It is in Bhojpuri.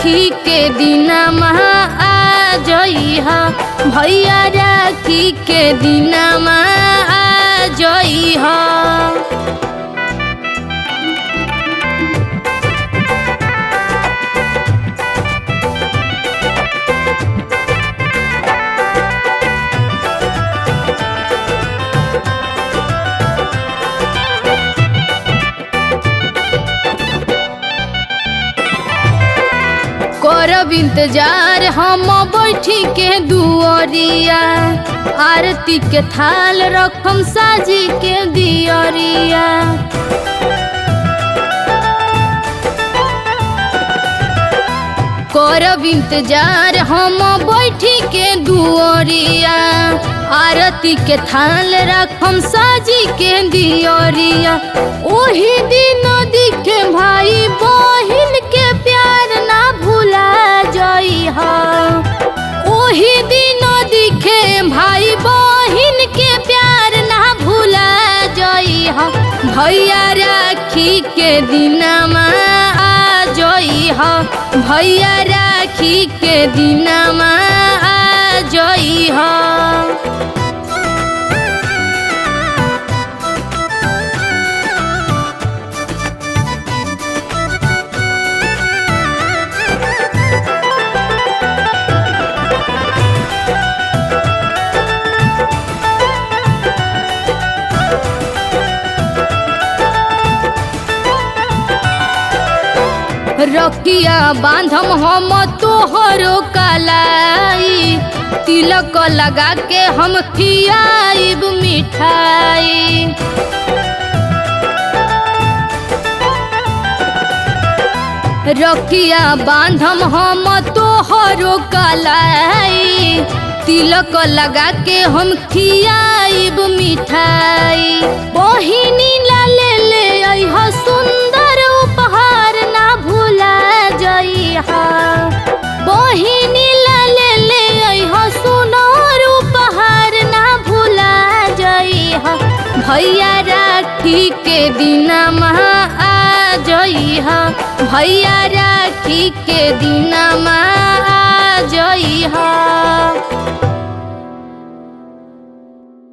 राखी के दिनमा आ जइहा भैया राखी के दिनमा आ जइहा। करब इंतजार हम बैठी के दुआरिया, आरती के थाल रखम साजी के दियरिया। करब इंतजार हम बैठी के दुआरिया, आरती के थाल रखम साजी के दियरिया। ओही दिन दिखे भाई बहिन के प्यार ना भूला जइहा। ओही दिन दिखे भाई बहिन के प्यार ना भूला जइहा। भैया राखी के दिनमा आ जइहा भैया राखी के दिनमा आ जइहा। रखिया बांधम हम तोहरो कलाई, तिलक लगा के हम खियाइब मिठाई। रखिया बांधम हम तोहरो कलाई, तिलक लगा के हम खियाइब मिठाई। बहिनी ला ले अइहा सुंदर उपहार ना भूला जइहा। बहिनी ला ले अइहा सुंदर उपहार ना भूला जइहा। भैया राखी के दिनमा आ जइहा भैया राखी के दिनमा आ जइहा।